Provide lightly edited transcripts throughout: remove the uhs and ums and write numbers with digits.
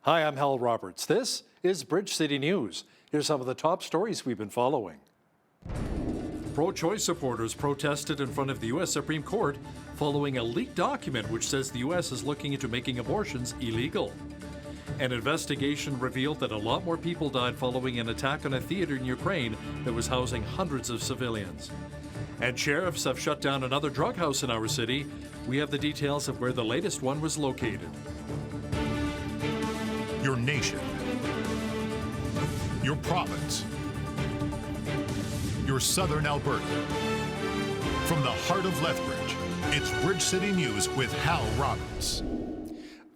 Hi, I'm Hal Roberts. This is Bridge City News. Here's some of the top stories we've been following. Pro-choice supporters protested in front of the U.S. Supreme Court following a leaked document which says the U.S. is looking into making abortions illegal. An investigation revealed that a lot more people died following an attack on a theater in Ukraine that was housing hundreds of civilians. And sheriffs have shut down another drug house in our city. We have the details of where the latest one was located. Your nation, your province, your southern Alberta. From the heart of Lethbridge, it's Bridge City News with Hal Roberts.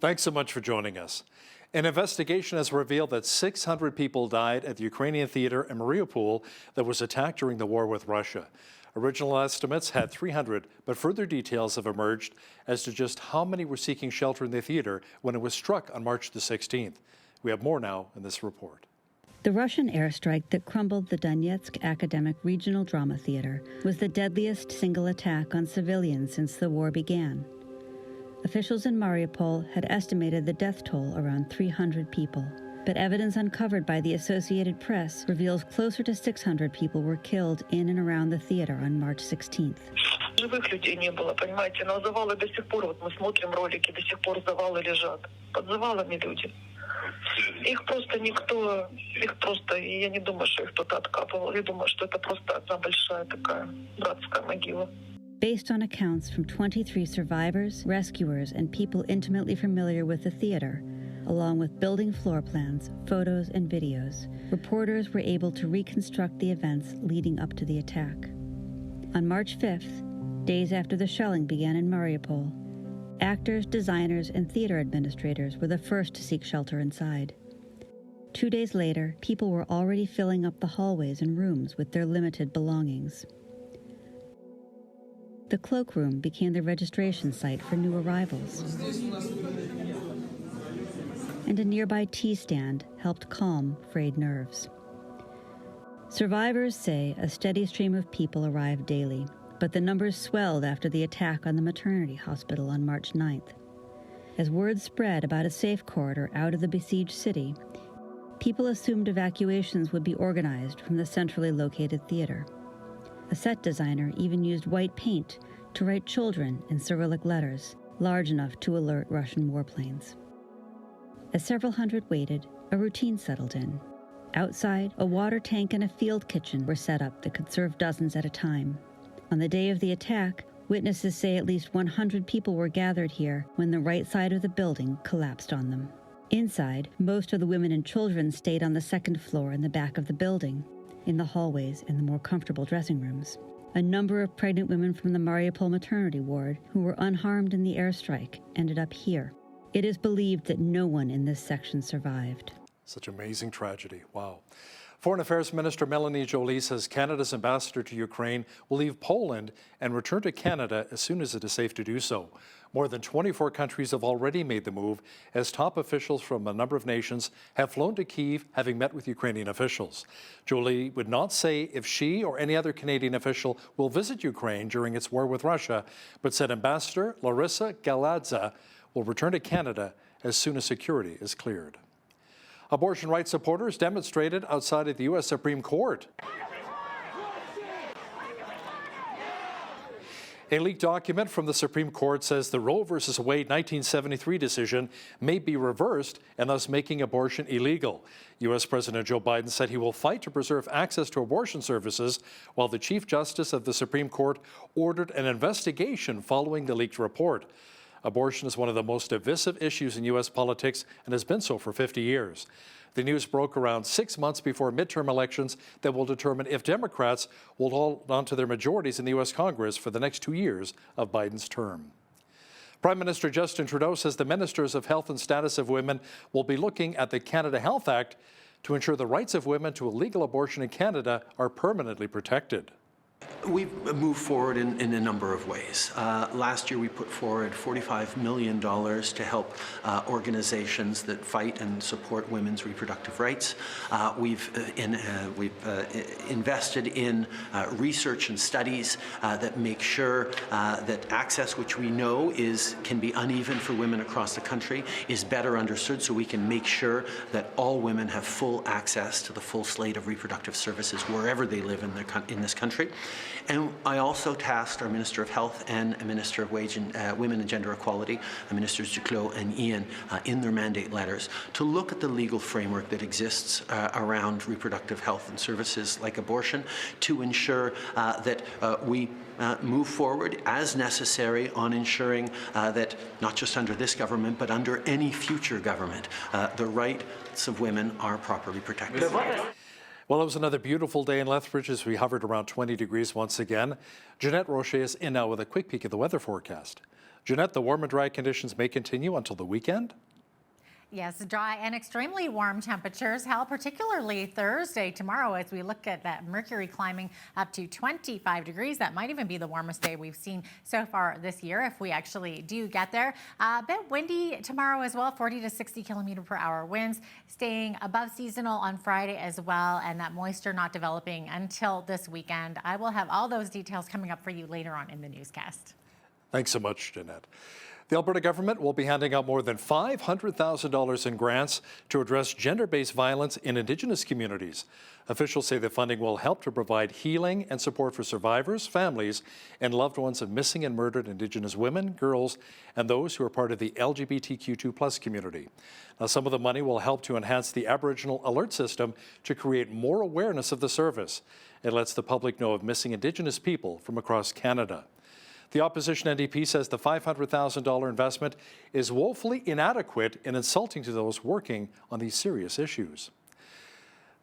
Thanks so much for joining us. An investigation has revealed that 600 people died at the Ukrainian theater in Mariupol that was attacked during the war with Russia. Original estimates had 300, but further details have emerged as to just how many were seeking shelter in the theater when it was struck on March the 16th. We have more now in this report. The Russian airstrike that crumbled the Donetsk Academic Regional Drama Theater was the deadliest single attack on civilians since the war began. Officials in Mariupol had estimated the death toll around 300 people, but evidence uncovered by the Associated Press reveals closer to 600 people were killed in and around the theater on March 16th. Живых людей не было, понимаете, но завалы до сих пор, вот мы смотрим ролики, до сих пор завалы лежат. Под завалами люди. Их просто никто, я не думаю, что их кто-то откапывал. Я думаю, что это просто одна большая такая братская могила. Based on accounts from 23 survivors, rescuers, and people intimately familiar with the theater, along with building floor plans, photos, and videos, reporters were able to reconstruct the events leading up to the attack. On March 5th, days after the shelling began in Mariupol, actors, designers, and theater administrators were the first to seek shelter inside. 2 days later, people were already filling up the hallways and rooms with their limited belongings. The cloakroom became the registration site for new arrivals. And a nearby tea stand helped calm frayed nerves. Survivors say a steady stream of people arrived daily, but the numbers swelled after the attack on the maternity hospital on March 9th. As word spread about a safe corridor out of the besieged city, people assumed evacuations would be organized from the centrally located theater. A set designer even used white paint to write children in Cyrillic letters, large enough to alert Russian warplanes. As several hundred waited, a routine settled in. Outside, a water tank and a field kitchen were set up that could serve dozens at a time. On the day of the attack, witnesses say at least 100 people were gathered here when the right side of the building collapsed on them. Inside, most of the women and children stayed on the second floor in the back of the building, in the hallways and the more comfortable dressing rooms. A number of pregnant women from the Mariupol maternity ward who were unharmed in the airstrike ended up here. It is believed that no one in this section survived. Such amazing tragedy. Wow. Foreign Affairs Minister Melanie Joly says Canada's ambassador to Ukraine will leave Poland and return to Canada as soon as it is safe to do so. More than 24 countries have already made the move, as top officials from a number of nations have flown to Kyiv, having met with Ukrainian officials. Joly would not say if she or any other Canadian official will visit Ukraine during its war with Russia, but said Ambassador Larissa Galadza will return to Canada as soon as security is cleared. Abortion rights supporters demonstrated outside of the U.S. Supreme Court. A leaked document from the Supreme Court says the Roe v. Wade 1973 decision may be reversed and thus making abortion illegal. U.S. President Joe Biden said he will fight to preserve access to abortion services, while the Chief Justice of the Supreme Court ordered an investigation following the leaked report. Abortion is one of the most divisive issues in U.S. politics and has been so for 50 years. The news broke around 6 months before midterm elections that will determine if Democrats will hold on to their majorities in the U.S. Congress for the next 2 years of Biden's term. Prime Minister Justin Trudeau says the Ministers of Health and Status of Women will be looking at the Canada Health Act to ensure the rights of women to a legal abortion in Canada are permanently protected. We've moved forward in a number of ways. Last year we put forward $45 million to help organizations that fight and support women's reproductive rights. We've invested in research and studies that make sure that access, which we know can be uneven for women across the country, is better understood, so we can make sure that all women have full access to the full slate of reproductive services wherever they live in this country. And I also tasked our Minister of Health and Minister of Women and Gender Equality, Ministers Duclos and Ian, in their mandate letters, to look at the legal framework that exists around reproductive health and services like abortion, to ensure that we move forward as necessary on ensuring that not just under this government, but under any future government, the rights of women are properly protected. Well, it was another beautiful day in Lethbridge as we hovered around 20 degrees once again. Jeanette Rocher is in now with a quick peek at the weather forecast. Jeanette, the warm and dry conditions may continue until the weekend? Yes, dry and extremely warm temperatures, Hal, particularly Thursday tomorrow as we look at that mercury climbing up to 25 degrees. That might even be the warmest day we've seen so far this year if we actually do get there. A bit windy tomorrow as well, 40 to 60 kilometer per hour winds, staying above seasonal on Friday as well, and that moisture not developing until this weekend. I will have all those details coming up for you later on in the newscast. Thanks so much, Jeanette. The Alberta government will be handing out more than $500,000 in grants to address gender-based violence in Indigenous communities. Officials say the funding will help to provide healing and support for survivors, families, and loved ones of missing and murdered Indigenous women, girls, and those who are part of the LGBTQ2+ community. Now, some of the money will help to enhance the Aboriginal alert system to create more awareness of the service. It lets the public know of missing Indigenous people from across Canada. The opposition NDP says the $500,000 investment is woefully inadequate and insulting to those working on these serious issues.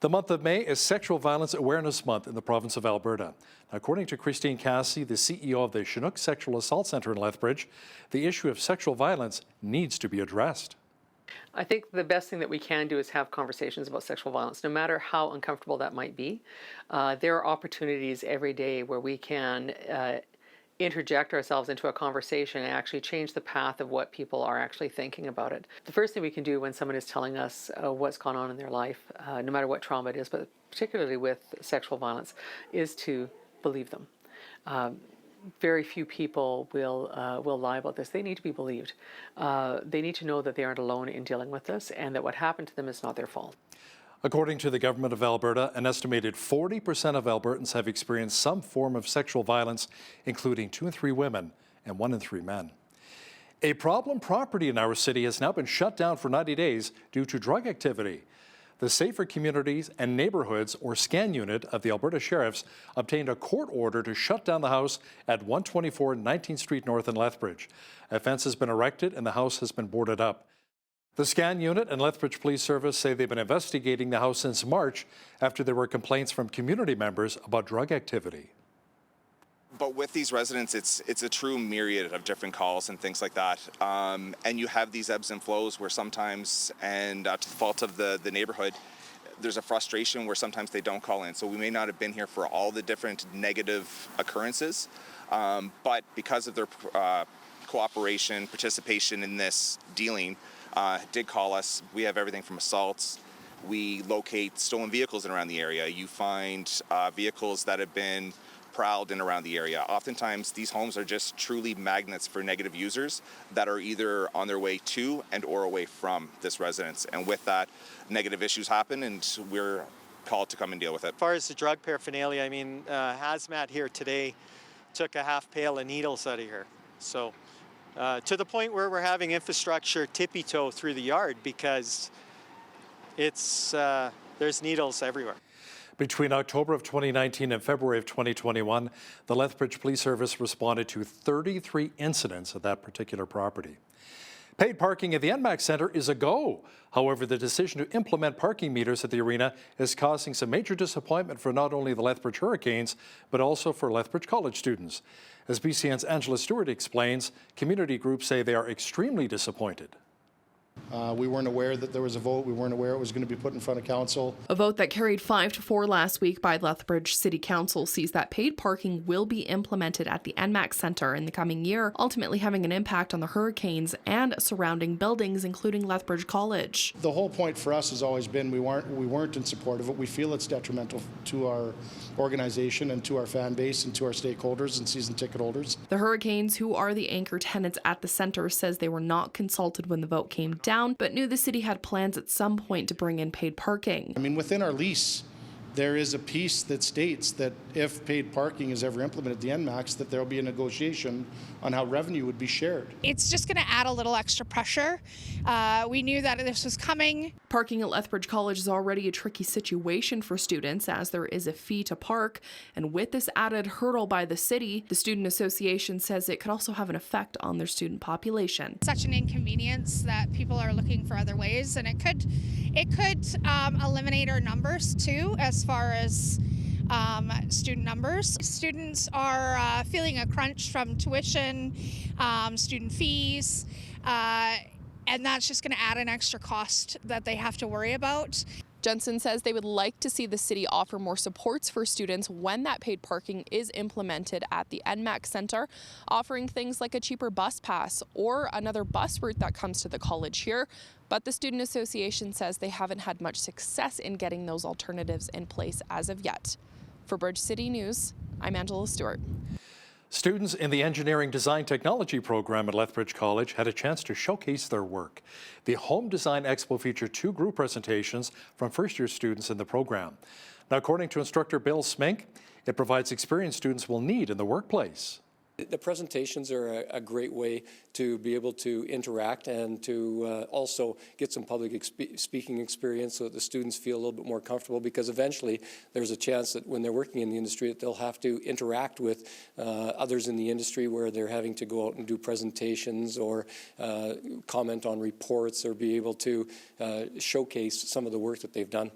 The month of May is Sexual Violence Awareness Month in the province of Alberta. According to Christine Cassie, the CEO of the Chinook Sexual Assault Centre in Lethbridge, the issue of sexual violence needs to be addressed. I think the best thing that we can do is have conversations about sexual violence, no matter how uncomfortable that might be. There are opportunities every day where we can interject ourselves into a conversation and actually change the path of what people are actually thinking about it. The first thing we can do when someone is telling us what's gone on in their life, no matter what trauma it is, but particularly with sexual violence, is to believe them. Very few people will lie about this. They need to be believed. They need to know that they aren't alone in dealing with this and that what happened to them is not their fault. According to the Government of Alberta, an estimated 40% of Albertans have experienced some form of sexual violence, including 2 in 3 women and 1 in 3 men. A problem property in our city has now been shut down for 90 days due to drug activity. The Safer Communities and Neighbourhoods, or SCAN unit of the Alberta Sheriffs, obtained a court order to shut down the house at 124 19th Street North in Lethbridge. A fence has been erected and the house has been boarded up. The SCAN unit and Lethbridge Police Service say they've been investigating the house since March after there were complaints from community members about drug activity. But with these residents, it's a true myriad of different calls and things like that. And you have these ebbs and flows where sometimes, and to the fault of the neighborhood, there's a frustration where sometimes they don't call in. So we may not have been here for all the different negative occurrences, but because of their cooperation, participation in this dealing, did call us. We have everything from assaults. We locate stolen vehicles in around the area. You find vehicles that have been prowled in around the area. Oftentimes, these homes are just truly magnets for negative users that are either on their way to and or away from this residence. And with that, negative issues happen, and we're called to come and deal with it. As far as the drug paraphernalia, I mean, Hazmat here today took a half pail of needles out of here. So to the point where we're having infrastructure tippy-toe through the yard because there's needles everywhere. Between October of 2019 and February of 2021, the Lethbridge Police Service responded to 33 incidents at that particular property. Paid parking at the NMAX Centre is a go. However, the decision to implement parking meters at the arena is causing some major disappointment for not only the Lethbridge Hurricanes, but also for Lethbridge College students. As BCN's Angela Stewart explains, community groups say they are extremely disappointed. We weren't aware that there was a vote. We weren't aware it was going to be put in front of council. A vote that carried 5-4 last week by Lethbridge City Council sees that paid parking will be implemented at the NMAX Centre in the coming year, ultimately having an impact on the hurricanes and surrounding buildings, including Lethbridge College. The whole point for us has always been we weren't in support of it. We feel it's detrimental to our organization and to our fan base and to our stakeholders and season ticket holders. The Hurricanes, who are the anchor tenants at the centre, says they were not consulted when the vote came down, but knew the city had plans at some point to bring in paid parking. I mean, within our lease, there is a piece that states that if paid parking is ever implemented at the NMAX, that there will be a negotiation on how revenue would be shared. It's just going to add a little extra pressure. We knew that this was coming. Parking at Lethbridge College is already a tricky situation for students as there is a fee to park. And with this added hurdle by the city, the Student Association says it could also have an effect on their student population. Such an inconvenience that people are looking for other ways, and it could eliminate our numbers too, as far as student numbers. Students are feeling a crunch from tuition, student fees, and that's just going to add an extra cost that they have to worry about. Jensen says they would like to see the city offer more supports for students when that paid parking is implemented at the NMAX Centre, offering things like a cheaper bus pass or another bus route that comes to the college here. But the Student Association says they haven't had much success in getting those alternatives in place as of yet. For Bridge City News, I'm Angela Stewart. Students in the Engineering Design Technology program at Lethbridge College had a chance to showcase their work. The Home Design Expo featured 2 group presentations from first-year students in the program. Now, according to instructor Bill Smink, it provides experience students will need in the workplace. The presentations are a great way to be able to interact and to also get some public speaking experience so that the students feel a little bit more comfortable, because eventually there's a chance that when they're working in the industry that they'll have to interact with others in the industry, where they're having to go out and do presentations or comment on reports or be able to showcase some of the work that they've done.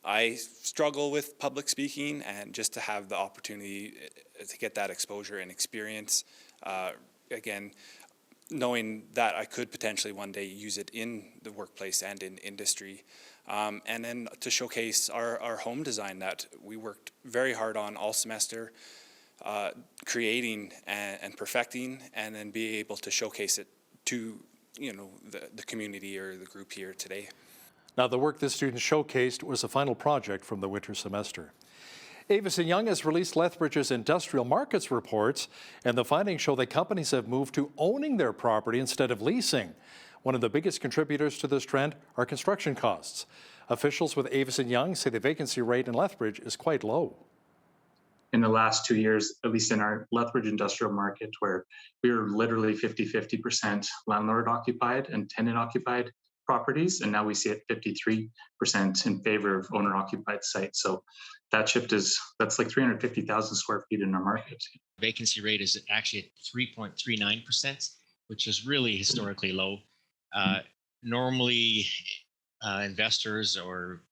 I struggle with public speaking, and just to have the opportunity to get that exposure and experience, again, knowing that I could potentially one day use it in the workplace and in industry, and then to showcase our home design that we worked very hard on all semester, creating and perfecting, and then be able to showcase it to the community or the group here today. Now, the work this student showcased was a final project from the winter semester. Avis & Young has released Lethbridge's industrial markets reports, and the findings show that companies have moved to owning their property instead of leasing. One of the biggest contributors to this trend are construction costs. Officials with Avis & Young say the vacancy rate in Lethbridge is quite low. In the last 2 years, at least in our Lethbridge industrial market, where we were literally 50-50% landlord occupied and tenant occupied properties, and now we see it 53% in favor of owner occupied sites. So that shift that's like 350,000 square feet in our market. Vacancy rate is actually at 3.39%, which is really historically low. Normally, investors or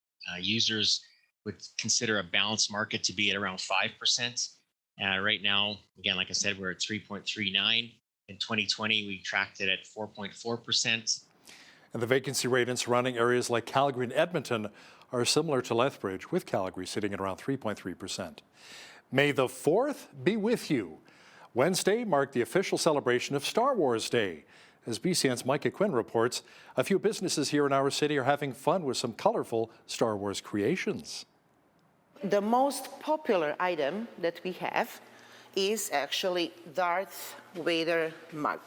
users would consider a balanced market to be at around 5%. Right now, again, like I said, we're at 3.39. In 2020, we tracked it at 4.4%. And the vacancy rate in surrounding areas like Calgary and Edmonton are similar to Lethbridge, with Calgary sitting at around 3.3%. May the 4th be with you. Wednesday marked the official celebration of Star Wars Day. As BCN's Micah Quinn reports, a few businesses here in our city are having fun with some colorful Star Wars creations. The most popular item that we have is actually Darth Vader mug.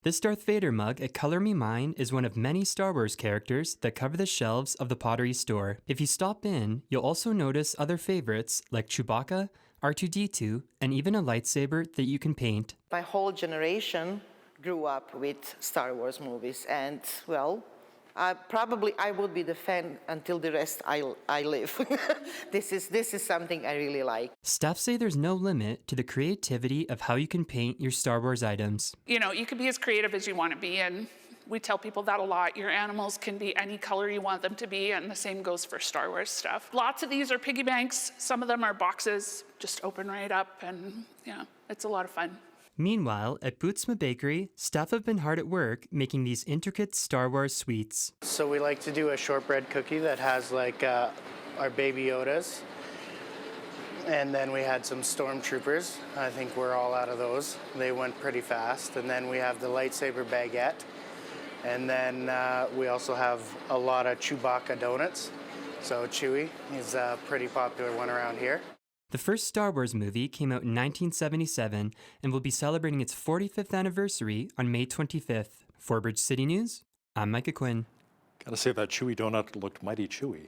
This Darth Vader mug at Color Me Mine is one of many Star Wars characters that cover the shelves of the Pottery store. If you stop in, you'll also notice other favorites like Chewbacca, R2-D2, and even a lightsaber that you can paint. My whole generation grew up with Star Wars movies, and well, I would be the fan until the rest I live. This is something I really like. Staff say there's no limit to the creativity of how you can paint your Star Wars items. You know, you can be as creative as you want to be, and we tell people that a lot. Your animals can be any color you want them to be, and the same goes for Star Wars stuff. Lots of these are piggy banks. Some of them are boxes, just open right up, and yeah, it's a lot of fun. Meanwhile, at Bootsma Bakery, staff have been hard at work making these intricate Star Wars sweets. So we like to do a shortbread cookie that has like our Baby Yodas. And then we had some stormtroopers. I think we're all out of those. They went pretty fast. And then we have the lightsaber baguette. And then we also have a lot of Chewbacca donuts. So Chewie is a pretty popular one around here. The first Star Wars movie came out in 1977 and will be celebrating its 45th anniversary on May 25th. For Bridge City News, I'm Micah Quinn. Gotta say that Chewy donut looked mighty chewy.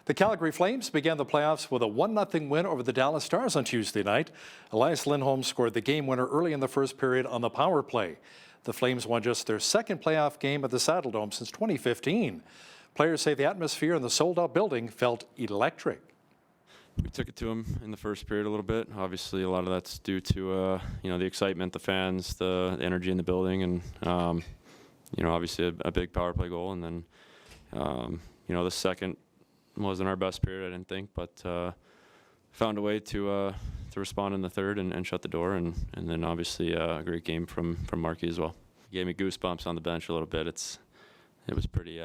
The Calgary Flames began the playoffs with a 1-0 win over the Dallas Stars on Tuesday night. Elias Lindholm scored the game winner early in the first period on the power play. The Flames won just their second playoff game at the Saddledome since 2015. Players say the atmosphere in the sold-out building felt electric. We took it to them in the first period a little bit. Obviously, a lot of that's due to the excitement, the fans, the energy in the building, and obviously a big power play goal. And then the second wasn't our best period, I didn't think, but found a way to respond in the third and shut the door. And then obviously a great game from Markey as well. Gave me goosebumps on the bench a little bit. It was pretty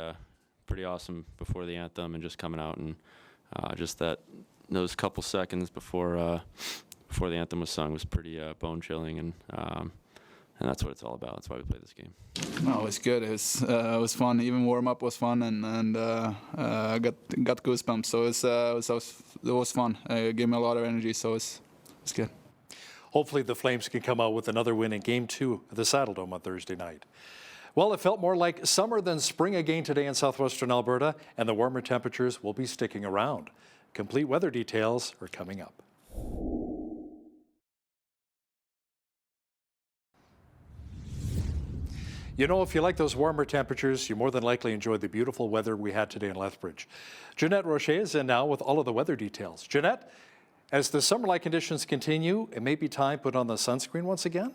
awesome before the anthem and just coming out and just those couple seconds before the anthem was sung was pretty bone chilling, and that's what it's all about. That's why we play this game. No, it was good. It was fun. Even warm up was fun, and got goosebumps. So it was fun. It gave me a lot of energy. So it's good. Hopefully the Flames can come out with another win in Game 2 at the Saddledome on Thursday night. Well, it felt more like summer than spring again today in southwestern Alberta, and the warmer temperatures will be sticking around. Complete weather details are coming up. You know, if you like those warmer temperatures, you more than likely enjoyed the beautiful weather we had today in Lethbridge. Jeanette Rocher is in now with all of the weather details. Jeanette, as the summer-like conditions continue, it may be time to put on the sunscreen once again?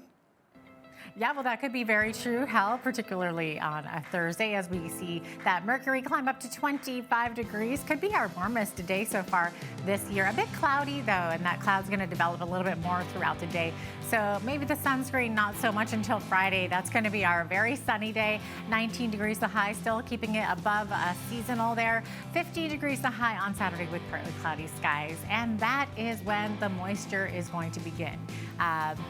Yeah, well, that could be very true, Hal, particularly on a Thursday as we see that mercury climb up to 25 degrees. Could be our warmest day so far this year. A bit cloudy, though, and that cloud's going to develop a little bit more throughout the day. So maybe the sunscreen not so much until Friday. That's going to be our very sunny day. 19 degrees the high, still keeping it above seasonal there. 50 degrees the high on Saturday with partly cloudy skies. And that is when the moisture is going to begin.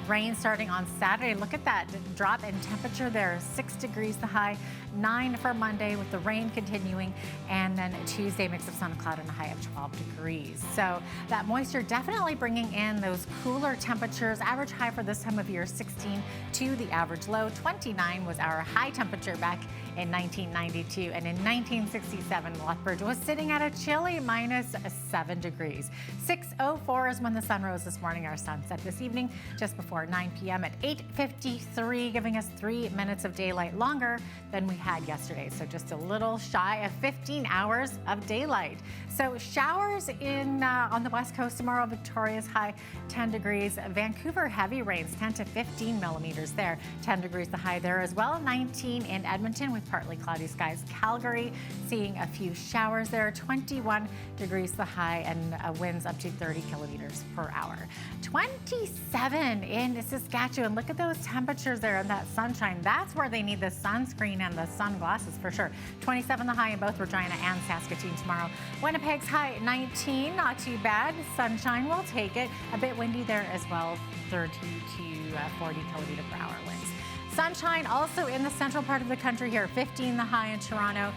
Rain starting on Saturday. Look at that drop in temperature there. 6 degrees the high, 9 for Monday with the rain continuing. And then Tuesday, mix of sun and cloud and a high of 12 degrees. So that moisture definitely bringing in those cooler temperatures. Average high for this time of year, 16 to the average low. 29 was our high temperature back in 1992. And in 1967, Lethbridge was sitting at a chilly -7 degrees. 6:04 is when the sun rose this morning. Our sunset this evening, just before 9 p.m. at 8:53, giving us 3 minutes of daylight longer than we had yesterday. So just a little shy of 15 hours of daylight. So showers on the west coast tomorrow. Victoria's high 10 degrees. Vancouver, heavy rains, 10 to 15 millimeters there. 10 degrees the high there as well. 19 in Edmonton with partly cloudy skies. Calgary, seeing a few showers there. 21 degrees the high and winds up to 30 kilometers per hour. 27 in Saskatchewan. Look at those temperatures there and that sunshine. That's where they need the sunscreen and the sunglasses for sure. 27 the high in both Regina and Saskatoon tomorrow. Winnipeg's high 19, not too bad. Sunshine will take it. A bit windy there as well. 30 to 40 kilometer per hour winds. Sunshine also in the central part of the country here. 15 the high in Toronto,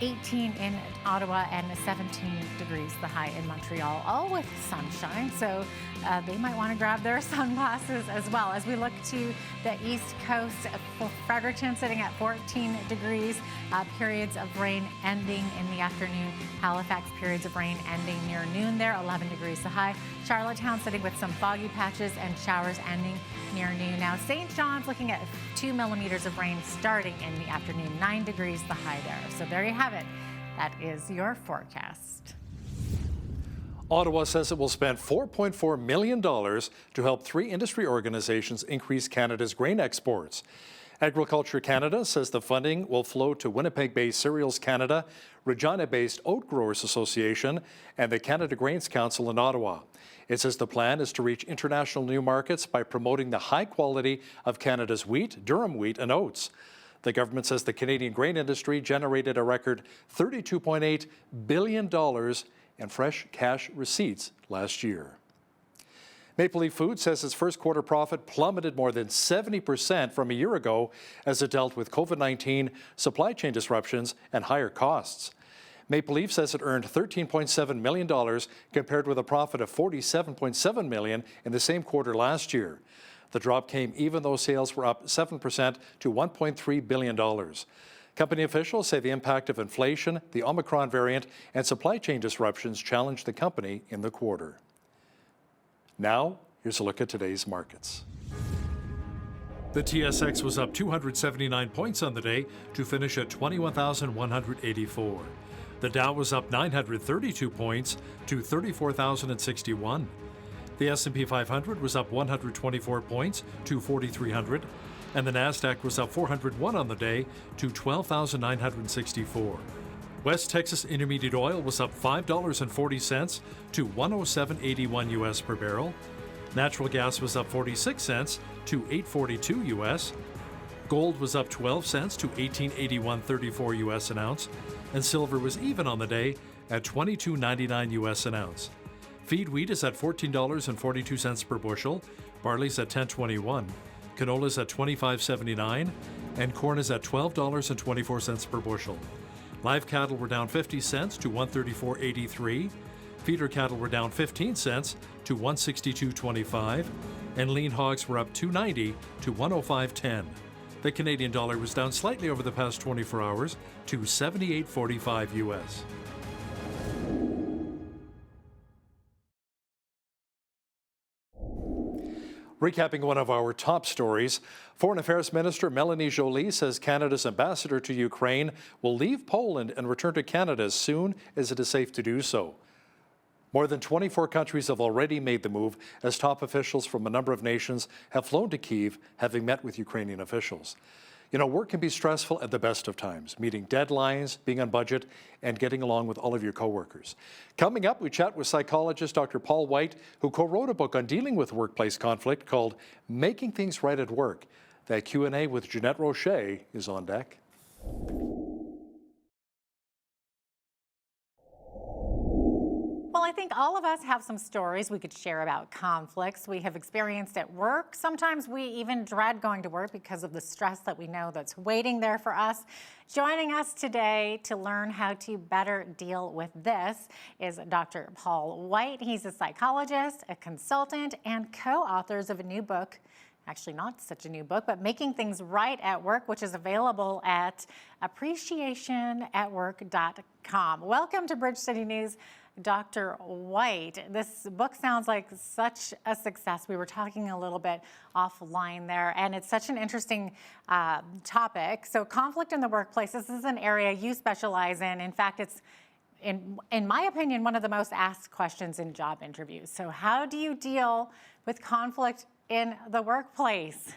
18 in Ottawa, and 17 degrees the high in Montreal, all with sunshine. So they might want to grab their sunglasses as well. As we look to the east coast, for Fredericton sitting at 14 degrees, periods of rain ending in the afternoon. Halifax, periods of rain ending near noon there, 11 degrees the high. Charlottetown sitting with some foggy patches and showers ending near noon. Now St. John's looking at 2 millimeters of rain starting in the afternoon, 9 degrees the high there. So there you have it. That is your forecast. Ottawa says it will spend $4.4 million to help 3 industry organizations increase Canada's grain exports. Agriculture Canada says the funding will flow to Winnipeg-based Cereals Canada, Regina-based Oat Growers Association, and the Canada Grains Council in Ottawa. It says the plan is to reach international new markets by promoting the high quality of Canada's wheat, durum wheat, and oats. The government says the Canadian grain industry generated a record $32.8 billion in fresh cash receipts last year. Maple Leaf Foods says its first quarter profit plummeted more than 70% from a year ago as it dealt with COVID-19, supply chain disruptions, and higher costs. Maple Leaf says it earned $13.7 million compared with a profit of $47.7 million in the same quarter last year. The drop came even though sales were up 7% to $1.3 billion. Company officials say the impact of inflation, the Omicron variant, and supply chain disruptions challenged the company in the quarter. Now, here's a look at today's markets. The TSX was up 279 points on the day to finish at 21,184. The Dow was up 932 points to 34,061. The S&P 500 was up 124 points to 4,300, and the Nasdaq was up 401 on the day to 12,964. West Texas Intermediate Oil was up $5.40 to $107.81 US per barrel. Natural gas was up 46 cents to $8.42 US. Gold was up 12 cents to $18.8134 US an ounce, and silver was even on the day at $22.99 US an ounce. Feed wheat is at $14.42 per bushel, barley's at $10.21, canola's at $25.79, and corn is at $12.24 per bushel. Live cattle were down 50 cents to $134.83. Feeder cattle were down 15 cents to $162.25. And lean hogs were up $2.90 to $105.10. The Canadian dollar was down slightly over the past 24 hours to 78.45 US. Recapping one of our top stories, Foreign Affairs Minister Melanie Joly says Canada's ambassador to Ukraine will leave Poland and return to Canada as soon as it is safe to do so. More than 24 countries have already made the move as top officials from a number of nations have flown to Kyiv, having met with Ukrainian officials. You know, work can be stressful at the best of times, meeting deadlines, being on budget, and getting along with all of your coworkers. Coming up, we chat with psychologist Dr. Paul White, who co-wrote a book on dealing with workplace conflict called Making Things Right at Work. That Q&A with Jeanette Rocher is on deck. Well, I think all of us have some stories we could share about conflicts we have experienced at work. Sometimes we even dread going to work because of the stress that we know that's waiting there for us. Joining us today to learn how to better deal with this is Dr. Paul White. He's a psychologist, a consultant, and co-authors of a new book. Actually, not such a new book, but Making Things Right at Work, which is available at appreciationatwork.com. Welcome to Bridge City News, Dr. White. This book sounds like such a success. We were talking a little bit offline there, and it's such an interesting topic. So conflict in the workplace, this is an area you specialize in. In fact, it's, in my opinion, one of the most asked questions in job interviews. So how do you deal with conflict in the workplace?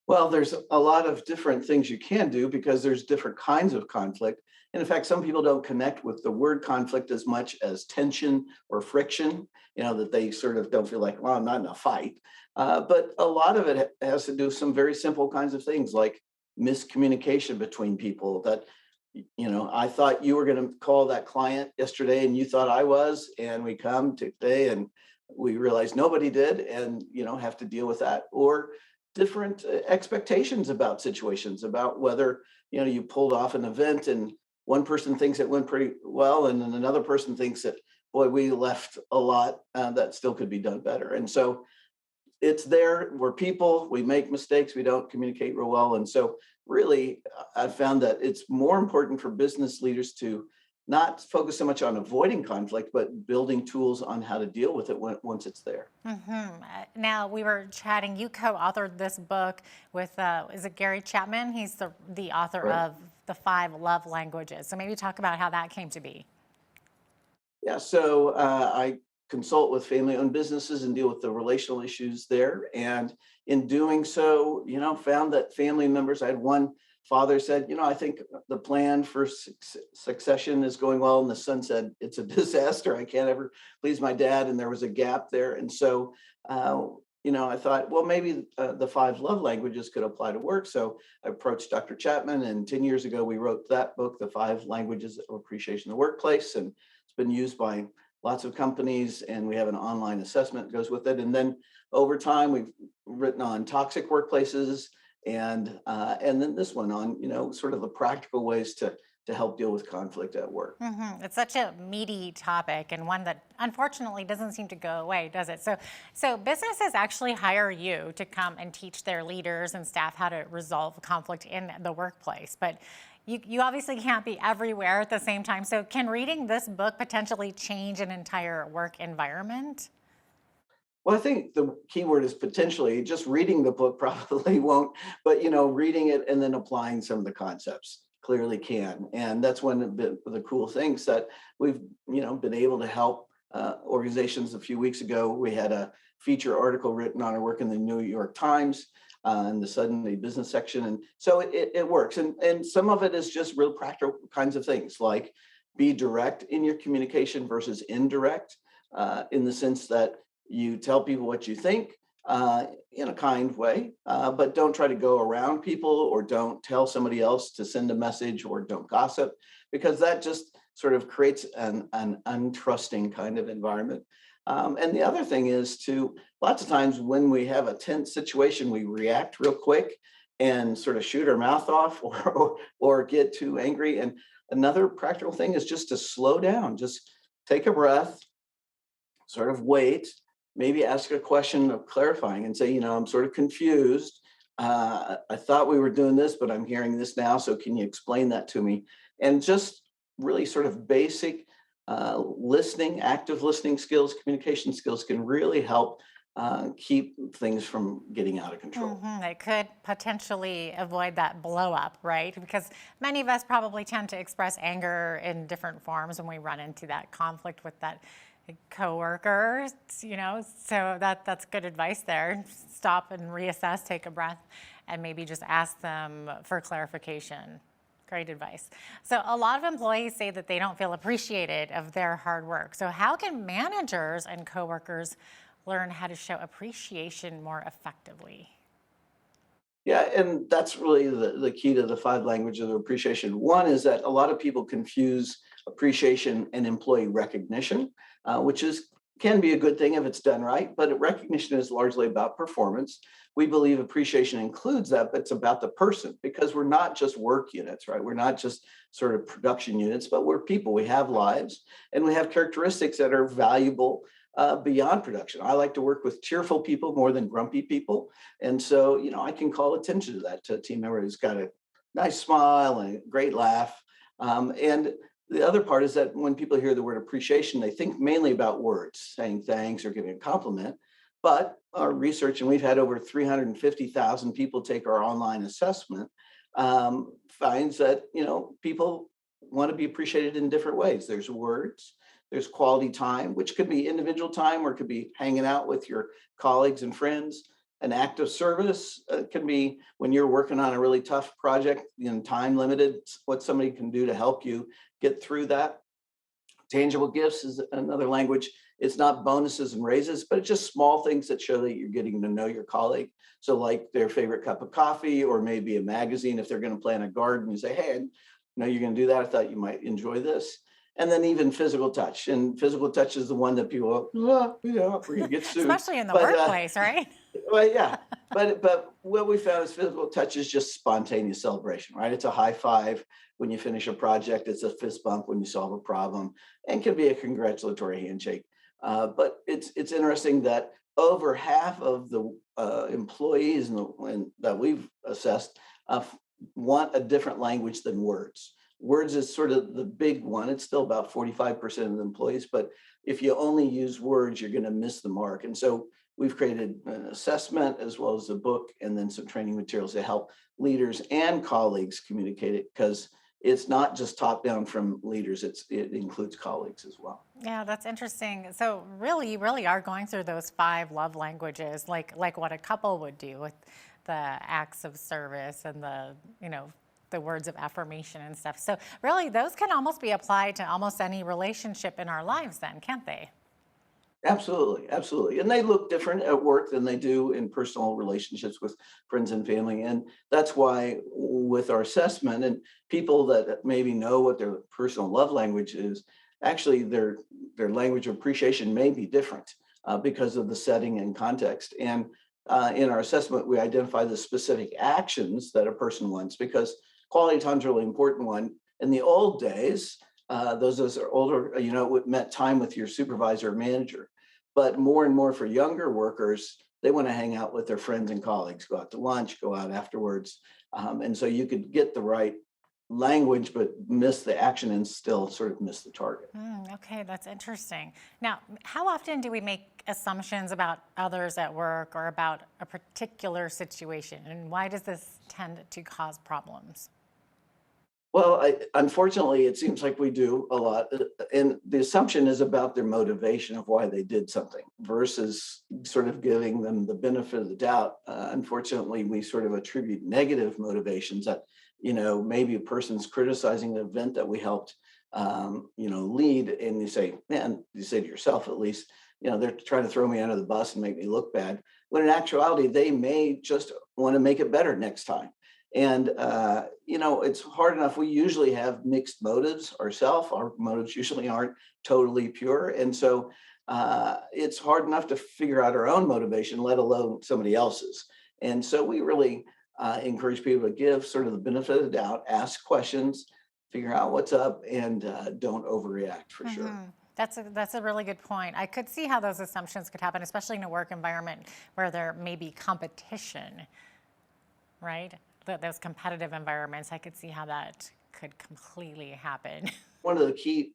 Well, there's a lot of different things you can do because there's different kinds of conflict. And in fact, some people don't connect with the word conflict as much as tension or friction, you know, that they sort of don't feel like, well, I'm not in a fight. But a lot of it has to do with some very simple kinds of things like miscommunication between people that, you know, I thought you were going to call that client yesterday and you thought I was, and we come today and we realize nobody did, and, you know, have to deal with that. Or different expectations about situations, about whether, you know, you pulled off an event and one person thinks it went pretty well, and then another person thinks that, boy, we left a lot that still could be done better. And so it's there. We're people, we make mistakes, we don't communicate real well. And so really, I've found that it's more important for business leaders to not focus so much on avoiding conflict, but building tools on how to deal with it once it's there. Now, we were chatting, you co-authored this book with, is it Gary Chapman? He's the author of The 5 Love Languages. So maybe talk about how that came to be. Yeah, so I consult with family-owned businesses and deal with the relational issues there. And in doing so, found that family members, I had one father said, I think the plan for succession is going well. And the son said, it's a disaster. I can't ever please my dad. And there was a gap there. And so, I thought, well, maybe the 5 love languages could apply to work. So I approached Dr. Chapman, and 10 years ago, we wrote that book, The 5 Languages of Appreciation in the Workplace. And it's been used by lots of companies, and we have an online assessment that goes with it. And then over time, we've written on toxic workplaces, and then this one on, sort of the practical ways to help deal with conflict at work. It's such a meaty topic, and one that unfortunately doesn't seem to go away, does it? So businesses actually hire you to come and teach their leaders and staff how to resolve conflict in the workplace. But you obviously can't be everywhere at the same time. So can reading this book potentially change an entire work environment? Well, I think the key word is potentially. Just reading the book probably won't, but reading it and then applying some of the concepts clearly can. And that's one of the cool things that we've been able to help organizations. A few weeks ago, we had a feature article written on our work in the New York Times in the Suddenly Business section. And so it works. And some of it is just real practical kinds of things, like be direct in your communication versus indirect, in the sense that you tell people what you think in a kind way, but don't try to go around people, or don't tell somebody else to send a message, or don't gossip, because that just sort of creates an untrusting kind of environment. And the other thing is lots of times when we have a tense situation, we react real quick and sort of shoot our mouth off, or get too angry. And another practical thing is just to slow down, just take a breath, sort of wait, maybe ask a question of clarifying and say, I'm sort of confused. I thought we were doing this, but I'm hearing this now. So can you explain that to me? And just really sort of basic listening, active listening skills, communication skills can really help keep things from getting out of control. It could potentially avoid that blow up, right? Because many of us probably tend to express anger in different forms when we run into that conflict with that coworker, so that's good advice there. Stop and reassess, take a breath, and maybe just ask them for clarification. Great advice. So a lot of employees say that they don't feel appreciated of their hard work. So how can managers and coworkers learn how to show appreciation more effectively? Yeah, and that's really the key to the 5 languages of appreciation. One is that a lot of people confuse appreciation and employee recognition, which can be a good thing if it's done right, but recognition is largely about performance. We believe appreciation includes that, but it's about the person, because we're not just work units, right? We're not just sort of production units, but we're people. We have lives, and we have characteristics that are valuable beyond production. I like to work with cheerful people more than grumpy people. And so, I can call attention to that, to a team member who's got a nice smile and a great laugh. And the other part is that when people hear the word appreciation, they think mainly about words, saying thanks or giving a compliment. But our research, and we've had over 350,000 people take our online assessment, finds that, people want to be appreciated in different ways. There's words, there's quality time, which could be individual time, or it could be hanging out with your colleagues and friends. An act of service can be when you're working on a really tough project, time limited, what somebody can do to help you get through that. Tangible gifts is another language. It's not bonuses and raises, but it's just small things that show that you're getting to know your colleague. So like their favorite cup of coffee, or maybe a magazine. If they're going to plant a garden, you say, hey, you're going to do that. I thought you might enjoy this. And then even physical touch. And physical touch is the one that people, we're going to get sued. Especially in the workplace, right? Well, yeah. But what we found is physical touch is just spontaneous celebration, right? It's a high five when you finish a project. It's a fist bump when you solve a problem, and can be a congratulatory handshake. But it's interesting that over half of the employees that we've assessed want a different language than words. Words is sort of the big one. It's still about 45% of the employees, but if you only use words, you're going to miss the mark. And so we've created an assessment as well as a book, and then some training materials to help leaders and colleagues communicate it, because it's not just top down from leaders, it includes colleagues as well. Yeah, that's interesting. So really, you really are going through those 5 love languages, like what a couple would do with the acts of service and the, the words of affirmation and stuff. So really, those can almost be applied to almost any relationship in our lives then, can't they? Absolutely, absolutely. And they look different at work than they do in personal relationships with friends and family. And that's why with our assessment and people that maybe know what their personal love language is, actually their language of appreciation may be different because of the setting and context. And in our assessment, we identify the specific actions that a person wants, because quality time is a really important one. In the old days, those are older, it meant time with your supervisor or manager. But more and more for younger workers, they want to hang out with their friends and colleagues, go out to lunch, go out afterwards. And so you could get the right language, but miss the action and still sort of miss the target. Okay, that's interesting. Now, how often do we make assumptions about others at work or about a particular situation? And why does this tend to cause problems? Well, unfortunately, it seems like we do a lot. And the assumption is about their motivation of why they did something versus sort of giving them the benefit of the doubt. Unfortunately, we sort of attribute negative motivations that, maybe a person's criticizing the event that we helped, lead. And you say, man, you say to yourself, at least, they're trying to throw me under the bus and make me look bad. When in actuality, they may just want to make it better next time. And, it's hard enough. We usually have mixed motives ourselves. Our motives usually aren't totally pure. And so it's hard enough to figure out our own motivation, let alone somebody else's. And so we really encourage people to give sort of the benefit of the doubt, ask questions, figure out what's up, and don't overreact for sure. That's a really good point. I could see how those assumptions could happen, especially in a work environment where there may be competition, right? Those competitive environments, I could see how that could completely happen. One of the key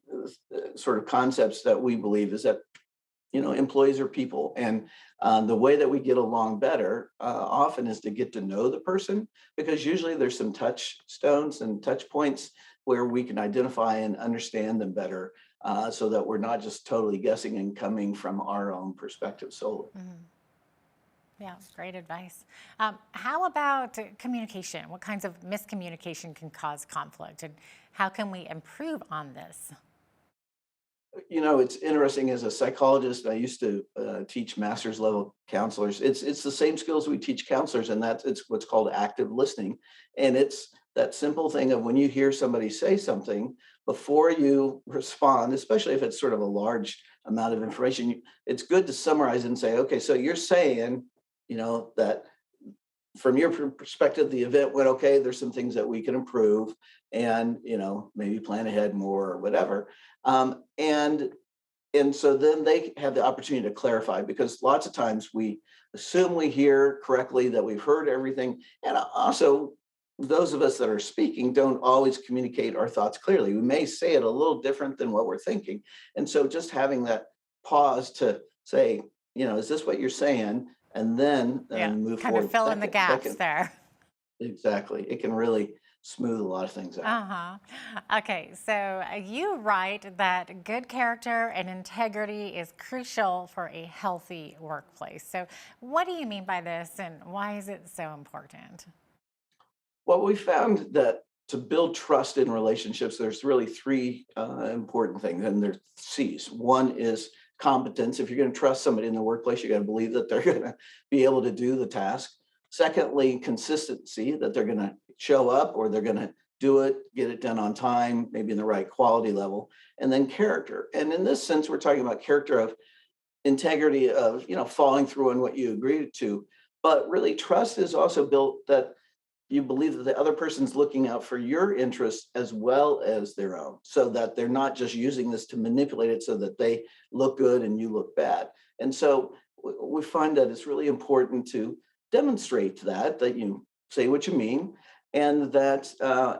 sort of concepts that we believe is that, employees are people, and the way that we get along better often is to get to know the person, because usually there's some touchstones and touch points where we can identify and understand them better, so that we're not just totally guessing and coming from our own perspective solely. Yeah, great advice. How about communication? What kinds of miscommunication can cause conflict, and how can we improve on this? It's interesting. As a psychologist, I used to teach master's level counselors. It's the same skills we teach counselors, and it's what's called active listening. And it's that simple thing of when you hear somebody say something, before you respond, especially if it's sort of a large amount of information, it's good to summarize and say, okay, so you're saying, that from your perspective, the event went okay. There's some things that we can improve and, maybe plan ahead more or whatever. And so then they have the opportunity to clarify, because lots of times we assume we hear correctly, that we've heard everything. And also those of us that are speaking don't always communicate our thoughts clearly. We may say it a little different than what we're thinking. And so just having that pause to say, is this what you're saying? And then move kind forward. of fill in the gaps there. Exactly. It can really smooth a lot of things out. Okay, so you write that good character and integrity is crucial for a healthy workplace. So what do you mean by this, and why is it so important? Well, we found that to build trust in relationships, there's really 3 important things, and they're C's. One is competence. If you're going to trust somebody in the workplace, you got to believe that they're going to be able to do the task. Secondly, consistency, that they're going to show up, or they're going to do it, get it done on time, maybe in the right quality level. And then character. And in this sense, we're talking about character of integrity, of, following through on what you agreed to. But really, trust is also built that you believe that the other person's looking out for your interests as well as their own, so that they're not just using this to manipulate it so that they look good and you look bad. And so we find that it's really important to demonstrate that you say what you mean, and that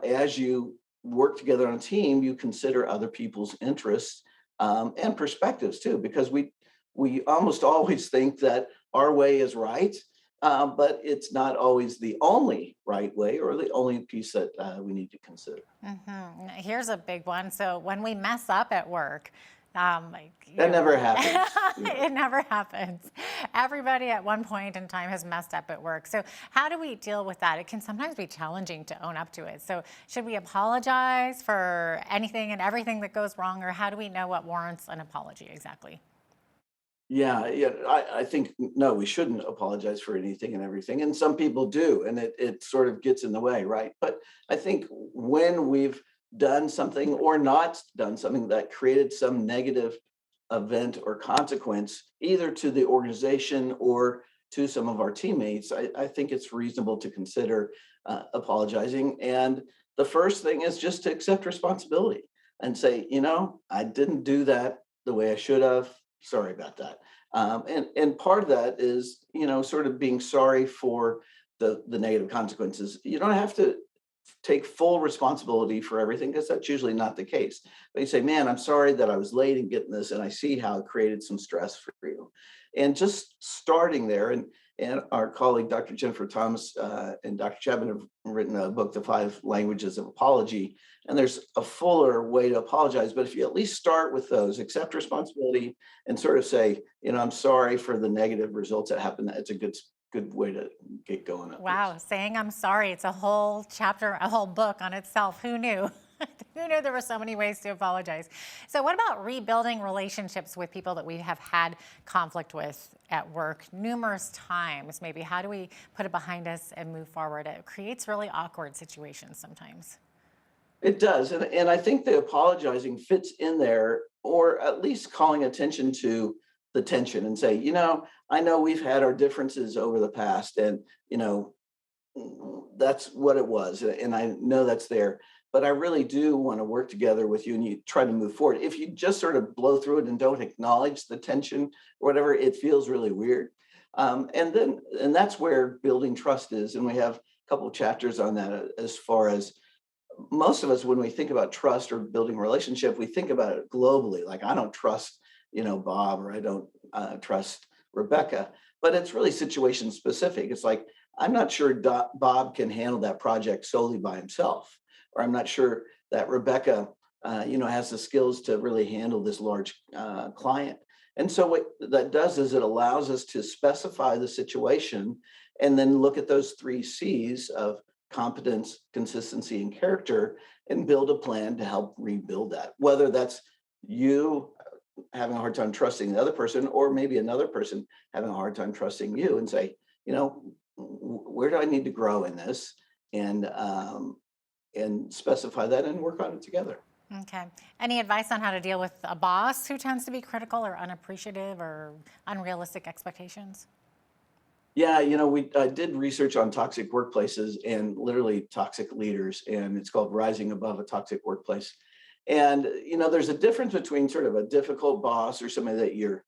as you work together on a team, you consider other people's interests and perspectives too, because we almost always think that our way is right. but it's not always the only right way or the only piece that we need to consider. Here's a big one. So when we mess up at work, That never happens. It never happens. Everybody at one point in time has messed up at work. So how do we deal with that? It can sometimes be challenging to own up to it. So should we apologize for anything and everything that goes wrong, or how do we know what warrants an apology exactly? Yeah, I think no, we shouldn't apologize for anything and everything. And some people do, and it sort of gets in the way, right? But I think when we've done something or not done something that created some negative event or consequence, either to the organization or to some of our teammates, I think it's reasonable to consider apologizing. And the first thing is just to accept responsibility and say, I didn't do that the way I should have. Sorry about that. And part of that is, sort of being sorry for the negative consequences. You don't have to take full responsibility for everything, because that's usually not the case. But you say, man, I'm sorry that I was late in getting this, and I see how it created some stress for you. And just starting there, and our colleague, Dr. Jennifer Thomas and Dr. Chapman have written a book, The 5 Languages of Apology, and there's a fuller way to apologize. But if you at least start with those, accept responsibility and sort of say, I'm sorry for the negative results that happened, it's a good way to get going. Wow, saying I'm sorry, it's a whole chapter, a whole book on itself. Who knew? Who knew there were so many ways to apologize? So what about rebuilding relationships with people that we have had conflict with at work numerous times? Maybe how do we put it behind us and move forward? It creates really awkward situations sometimes. It does. And I think the apologizing fits in there, or at least calling attention to the tension and say, I know we've had our differences over the past, and, that's what it was. And I know that's there, but I really do want to work together with you, and you try to move forward. If you just sort of blow through it and don't acknowledge the tension or whatever, it feels really weird. And that's where building trust is. And we have a couple of chapters on that, as far as most of us, when we think about trust or building a relationship, we think about it globally. Like, I don't trust, Bob, or I don't trust Rebecca, but it's really situation specific. It's like, I'm not sure Bob can handle that project solely by himself, or I'm not sure that Rebecca, has the skills to really handle this large client. And so what that does is it allows us to specify the situation and then look at those 3 C's of competence, consistency, and character, and build a plan to help rebuild that. Whether that's you having a hard time trusting the other person, or maybe another person having a hard time trusting you, and say, where do I need to grow in this? And specify that and work on it together. Okay. Any advice on how to deal with a boss who tends to be critical or unappreciative or unrealistic expectations? Yeah, I did research on toxic workplaces and literally toxic leaders, and it's called Rising Above a Toxic Workplace. And, there's a difference between sort of a difficult boss or somebody that you're,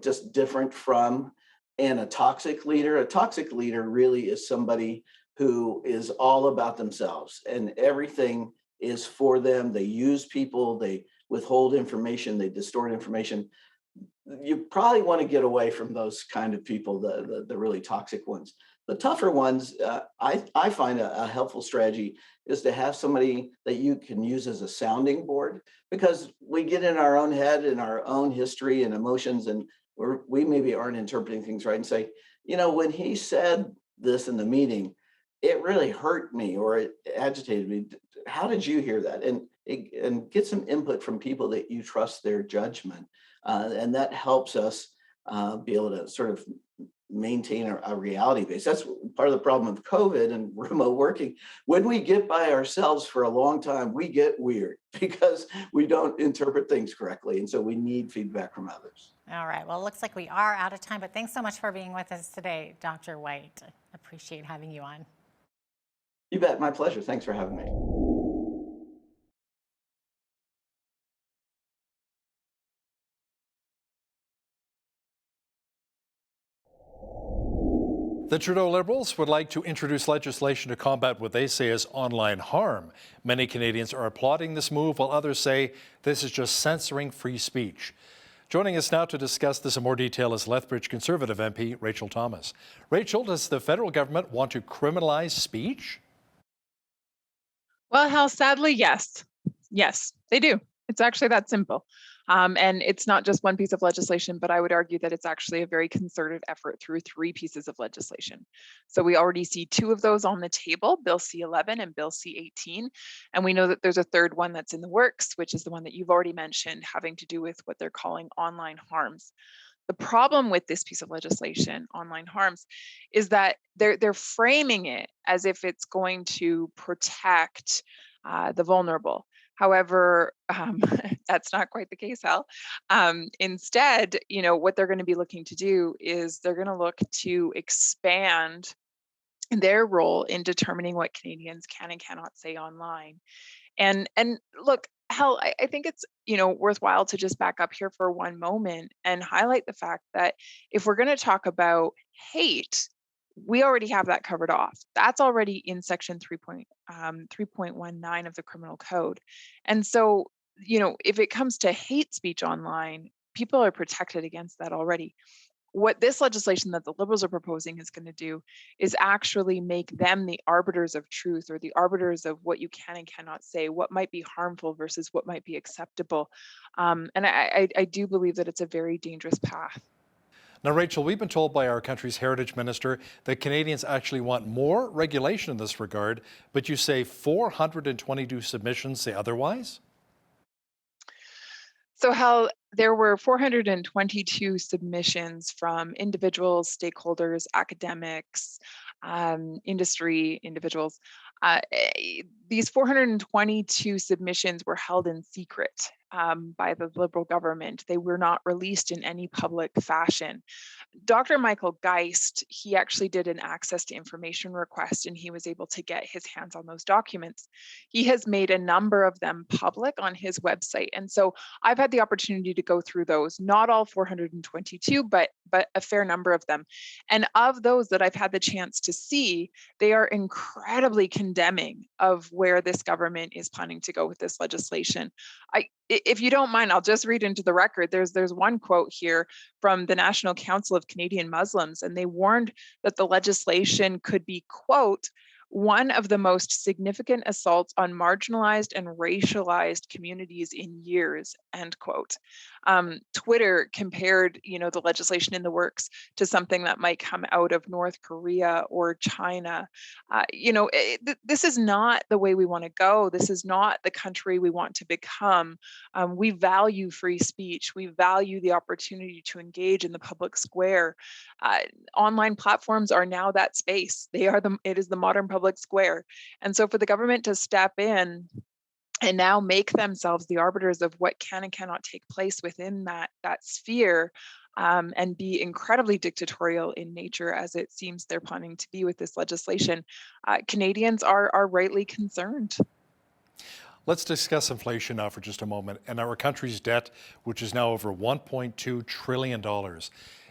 just different from, and a toxic leader. A toxic leader really is somebody who is all about themselves, and everything is for them. They use people, they withhold information, they distort information. You probably want to get away from those kind of people, the really toxic ones. The tougher ones, I find a helpful strategy is to have somebody that you can use as a sounding board, because we get in our own head and our own history and emotions, and we maybe aren't interpreting things right, and say, when he said this in the meeting, it really hurt me, or it agitated me. How did you hear that? And get some input from people that you trust their judgment. And that helps us be able to sort of maintain a reality base. That's part of the problem of COVID and remote working. When we get by ourselves for a long time, we get weird because we don't interpret things correctly. And so we need feedback from others. All right. Well, it looks like we are out of time, but thanks so much for being with us today, Dr. White. Appreciate having you on. You bet. My pleasure. Thanks for having me. The Trudeau Liberals would like to introduce legislation to combat what they say is online harm. Many Canadians are applauding this move, while others say this is just censoring free speech. Joining us now to discuss this in more detail is Lethbridge Conservative MP Rachel Thomas. Rachel, does the federal government want to criminalize speech? Well, Hal, sadly, yes. Yes, they do. It's actually that simple. And it's not just one piece of legislation, but I would argue that it's actually a very concerted effort through 3 pieces of legislation. So we already see 2 of those on the table, Bill C-11 and Bill C-18. And we know that there's a third one that's in the works, which is the one that you've already mentioned, having to do with what they're calling online harms. The problem with this piece of legislation, online harms, is that they're framing it as if it's going to protect the vulnerable. However, that's not quite the case, Hal. Instead, what they're going to be looking to do is they're going to look to expand their role in determining what Canadians can and cannot say online. And look, Hal, I think it's worthwhile to just back up here for one moment and highlight the fact that if we're going to talk about hate, we already have that covered off. That's already in section 3.19 of the criminal code. And so, if it comes to hate speech online, people are protected against that already. What this legislation that the Liberals are proposing is going to do is actually make them the arbiters of truth, or the arbiters of what you can and cannot say, what might be harmful versus what might be acceptable. And I do believe that it's a very dangerous path. Now, Rachel, we've been told by our country's heritage minister that Canadians actually want more regulation in this regard, but you say 422 submissions say otherwise? So, Hal, there were 422 submissions from individuals, stakeholders, academics, industry individuals. These 422 submissions were held in secret by the Liberal government. They were not released in any public fashion. Dr. Michael Geist, he actually did an access to information request, and he was able to get his hands on those documents. He has made a number of them public on his website. And so I've had the opportunity to go through those, not all 422, but a fair number of them. And of those that I've had the chance to see, they are incredibly condemning of where this government is planning to go with this legislation. If you don't mind, I'll just read into the record. There's one quote here from the National Council of Canadian Muslims, and they warned that the legislation could be, quote, one of the most significant assaults on marginalized and racialized communities in years, end quote. Twitter compared, the legislation in the works to something that might come out of North Korea or China. This is not the way we want to go. This is not the country we want to become. We value free speech. We value the opportunity to engage in the public square. Online platforms are now that space. It is the modern public square. And so for the government to step in and now make themselves the arbiters of what can and cannot take place within that sphere, and be incredibly dictatorial in nature, as it seems they're planning to be with this legislation, Canadians are rightly concerned. Let's discuss inflation now for just a moment, and our country's debt, which is now over $1.2 trillion.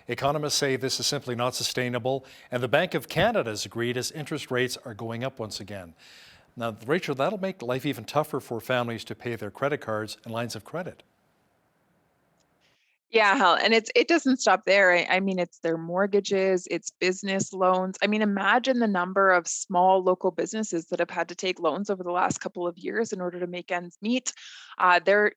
Economists say this is simply not sustainable, and the Bank of Canada has agreed as interest rates are going up once again. Now, Rachel, that'll make life even tougher for families to pay their credit cards and lines of credit. Yeah, Hal, and it doesn't stop there. I mean, it's their mortgages, it's business loans. I mean, imagine the number of small local businesses that have had to take loans over the last couple of years in order to make ends meet. They're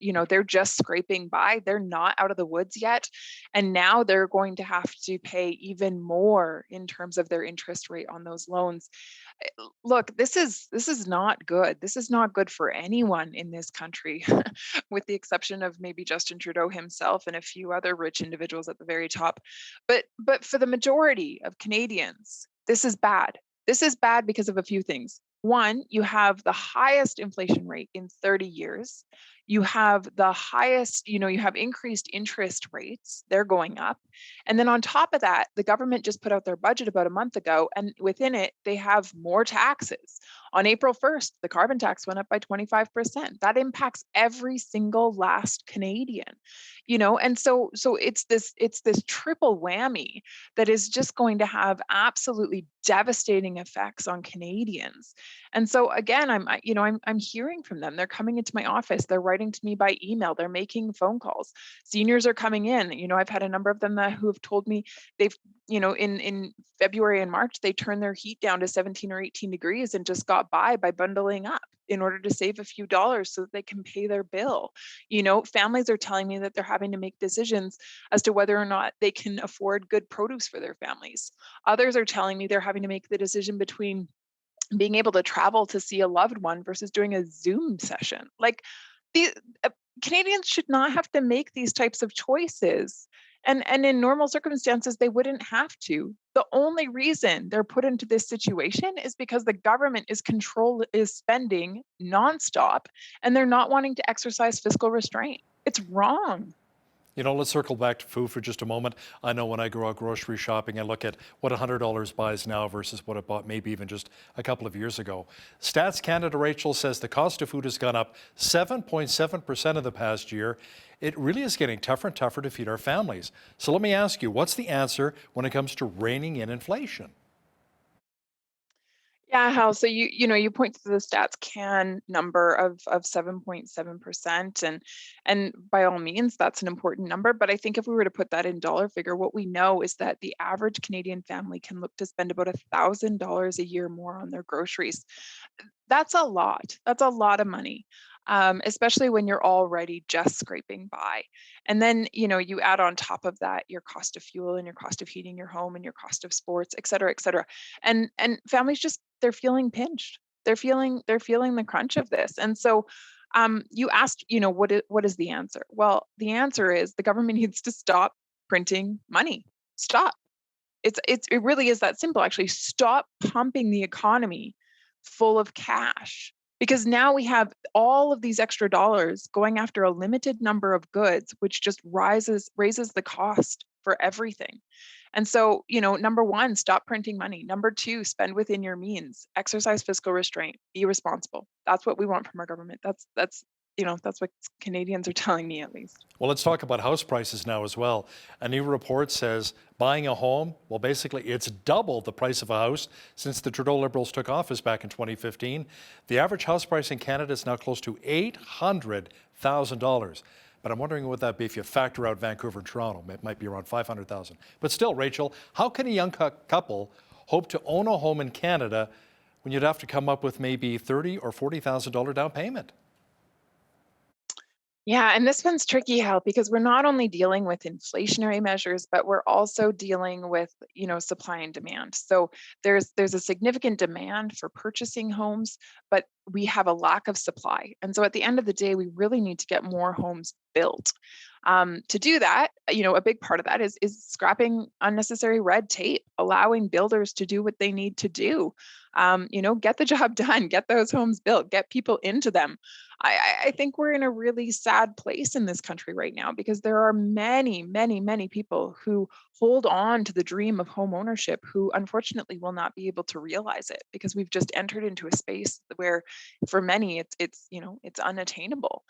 just scraping by. They're not out of the woods yet, and now they're going to have to pay even more in terms of their interest rate on those loans. Look, this is not good. This is not good for anyone in this country, with the exception of maybe Justin Trudeau himself and a few other rich individuals at the very top. But for the majority of Canadians, this is bad. This is bad because of a few things. One, you have the highest inflation rate in 30 years. You have the highest, you have increased interest rates. They're going up. And then on top of that, the government just put out their budget about a month ago, and within it, they have more taxes. On April 1st, the carbon tax went up by 25%. That impacts every single last Canadian, and so it's this triple whammy that is just going to have absolutely devastating effects on Canadians. And so again, I'm hearing from them. They're coming into my office. They're writing to me by email. They're making phone calls. Seniors are coming in. I've had a number of them who have told me they've, in February and March, they turned their heat down to 17 or 18 degrees and just got by bundling up in order to save a few dollars so that they can pay their bill. Families are telling me that they're having to make decisions as to whether or not they can afford good produce for their families. Others are telling me they're having to make the decision between being able to travel to see a loved one versus doing a Zoom session. Like, the Canadians should not have to make these types of choices. And in normal circumstances, they wouldn't have to. The only reason they're put into this situation is because the government is spending nonstop, and they're not wanting to exercise fiscal restraint. It's wrong. Let's circle back to food for just a moment. I know when I go out grocery shopping, I look at what $100 buys now versus what it bought maybe even just a couple of years ago. Stats Canada, Rachel, says the cost of food has gone up 7.7% in the past year. It really is getting tougher and tougher to feed our families. So let me ask you, what's the answer when it comes to reining in inflation? Yeah, Hal. So you point to the Stats Can number of 7.7%, and by all means that's an important number. But I think if we were to put that in dollar figure, what we know is that the average Canadian family can look to spend about $1,000 a year more on their groceries. That's a lot. That's a lot of money. Especially when you're already just scraping by. And then, you add on top of that your cost of fuel and your cost of heating your home and your cost of sports, et cetera, et cetera. And families they're feeling pinched. They're feeling the crunch of this. And so you asked, what is the answer? Well, the answer is the government needs to stop printing money. Stop. It really is that simple, actually. Stop pumping the economy full of cash. Because now we have all of these extra dollars going after a limited number of goods, which just raises the cost for everything. And so, number one, stop printing money. Number two, spend within your means. Exercise fiscal restraint. Be responsible. That's what we want from our government. That's what Canadians are telling me, at least. Well, let's talk about house prices now as well. A new report says buying a home, well, basically it's double the price of a house since the Trudeau Liberals took office back in 2015. The average house price in Canada is now close to $800,000. But I'm wondering what would that be if you factor out Vancouver and Toronto? It might be around $500,000. But still, Rachel, how can a young couple hope to own a home in Canada when you'd have to come up with maybe $30,000 or $40,000 down payment? Yeah, and this one's tricky, Hal, because we're not only dealing with inflationary measures, but we're also dealing with, supply and demand. So there's a significant demand for purchasing homes, but we have a lack of supply. And so at the end of the day, we really need to get more homes built. To do that, a big part of that is scrapping unnecessary red tape, allowing builders to do what they need to do. Get the job done, get those homes built, get people into them. I think we're in a really sad place in this country right now because there are many, many, many people who hold on to the dream of home ownership who unfortunately will not be able to realize it because we've just entered into a space where for many it's unattainable.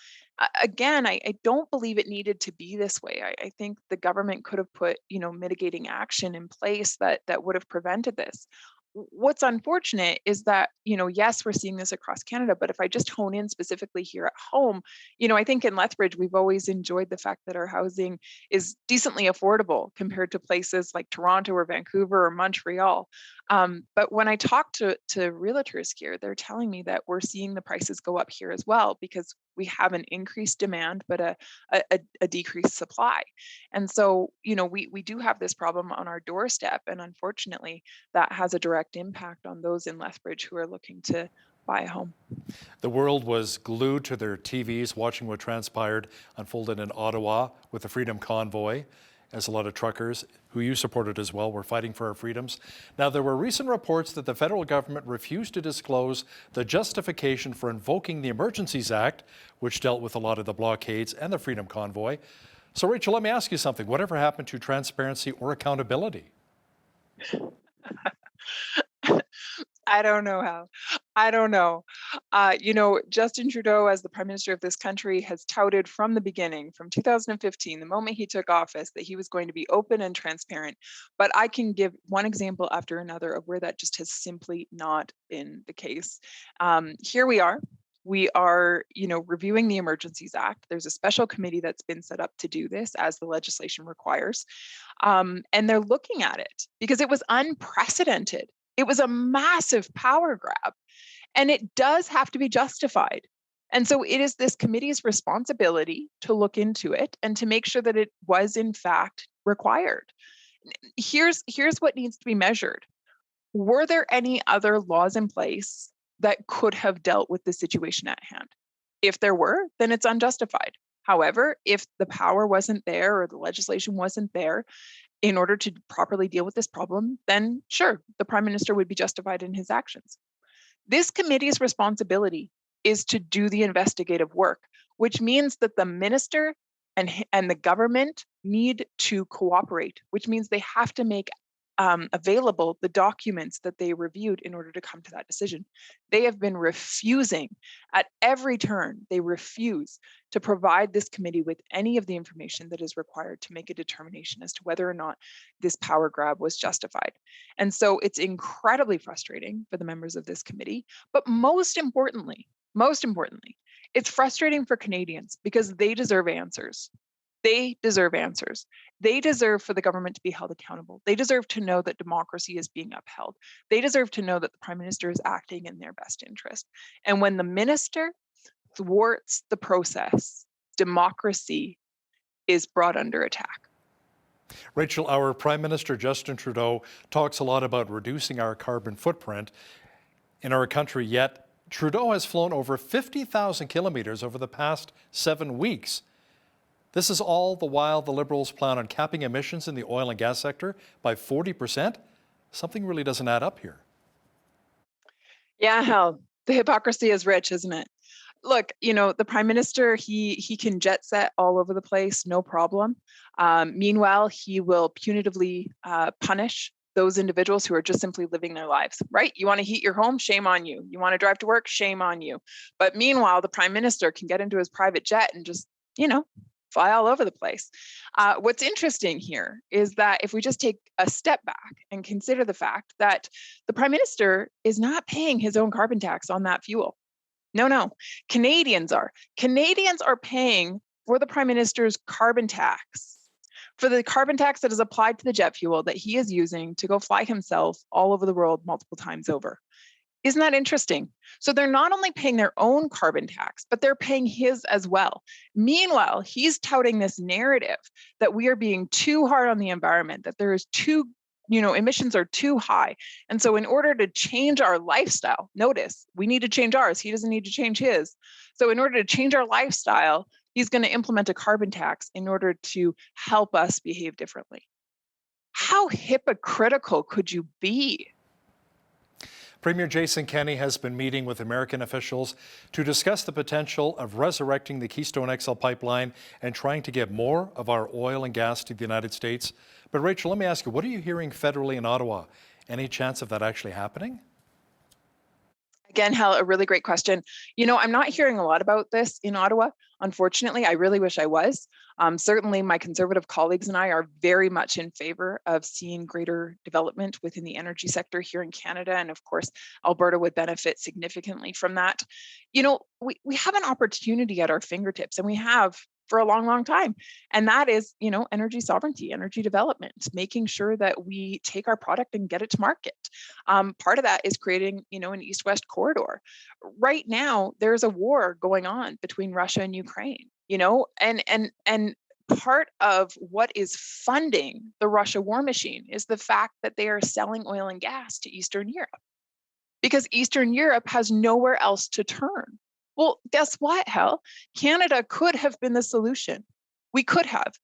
Again, I don't believe it needed to be this way. I think the government could have put, mitigating action in place that would have prevented this. What's unfortunate is that, yes, we're seeing this across Canada, but if I just hone in specifically here at home, I think in Lethbridge, we've always enjoyed the fact that our housing is decently affordable compared to places like Toronto or Vancouver or Montreal. But when I talk to realtors here, they're telling me that we're seeing the prices go up here as well because we have an increased demand, but a decreased supply. And so, we do have this problem on our doorstep. And unfortunately, that has a direct impact on those in Lethbridge who are looking to buy a home. The world was glued to their TVs watching what transpired unfolded in Ottawa with the Freedom Convoy, as a lot of truckers, who you supported as well, were fighting for our freedoms. Now, there were recent reports that the federal government refused to disclose the justification for invoking the Emergencies Act, which dealt with a lot of the blockades and the Freedom Convoy. So, Rachel, let me ask you something. Whatever happened to transparency or accountability? I don't know how. I don't know. Justin Trudeau, as the Prime Minister of this country, has touted from the beginning, from 2015, the moment he took office, that he was going to be open and transparent. But I can give one example after another of where that just has simply not been the case. Here we are. We are, reviewing the Emergencies Act. There's a special committee that's been set up to do this, as the legislation requires. And they're looking at it because it was unprecedented. It was a massive power grab, and it does have to be justified. And so it is this committee's responsibility to look into it and to make sure that it was in fact required. Here's what needs to be measured. Were there any other laws in place that could have dealt with the situation at hand? If there were, then it's unjustified. However, if the power wasn't there or the legislation wasn't there in order to properly deal with this problem, then sure, the Prime Minister would be justified in his actions. This committee's responsibility is to do the investigative work, which means that the minister and the government need to cooperate, which means they have to make available the documents that they reviewed in order to come to that decision. They have been refusing at every turn. They refuse to provide this committee with any of the information that is required to make a determination as to whether or not this power grab was justified. And so it's incredibly frustrating for the members of this committee, but most importantly, it's frustrating for Canadians because they deserve answers. They deserve answers. They deserve for the government to be held accountable. They deserve to know that democracy is being upheld. They deserve to know that the Prime Minister is acting in their best interest. And when the minister thwarts the process, democracy is brought under attack. Rachel, our Prime Minister Justin Trudeau talks a lot about reducing our carbon footprint in our country, yet Trudeau has flown over 50,000 kilometers over the past 7 weeks. This is all the while the Liberals plan on capping emissions in the oil and gas sector by 40%. Something really doesn't add up here. Yeah, hell, the hypocrisy is rich, isn't it? Look, the Prime Minister, he can jet set all over the place, no problem. Meanwhile, he will punitively punish those individuals who are just simply living their lives, right? You want to heat your home? Shame on you. You want to drive to work? Shame on you. But meanwhile, the Prime Minister can get into his private jet and just, fly all over the place. What's interesting here is that if we just take a step back and consider the fact that the Prime Minister is not paying his own carbon tax on that fuel. No, Canadians are. Canadians are paying for the Prime Minister's carbon tax, for the carbon tax that is applied to the jet fuel that he is using to go fly himself all over the world multiple times over. Isn't that interesting? So they're not only paying their own carbon tax, but they're paying his as well. Meanwhile, he's touting this narrative that we are being too hard on the environment, that there is emissions are too high. And so in order to change our lifestyle, notice, we need to change ours. He doesn't need to change his. So in order to change our lifestyle, he's going to implement a carbon tax in order to help us behave differently. How hypocritical could you be? Premier Jason Kenney has been meeting with American officials to discuss the potential of resurrecting the Keystone XL pipeline and trying to get more of our oil and gas to the United States. But Rachel, let me ask you, what are you hearing federally in Ottawa? Any chance of that actually happening? Again, Hal, a really great question. I'm not hearing a lot about this in Ottawa. Unfortunately, I really wish I was. Certainly, my Conservative colleagues and I are very much in favor of seeing greater development within the energy sector here in Canada. And of course, Alberta would benefit significantly from that. We have an opportunity at our fingertips, and we have for a long, long time. And that is, energy sovereignty, energy development, making sure that we take our product and get it to market. Part of that is creating, an east-west corridor. Right now, there's a war going on between Russia and Ukraine, and part of what is funding the Russia war machine is the fact that they are selling oil and gas to Eastern Europe, because Eastern Europe has nowhere else to turn. Well, guess what, Hal? Canada could have been the solution. We could have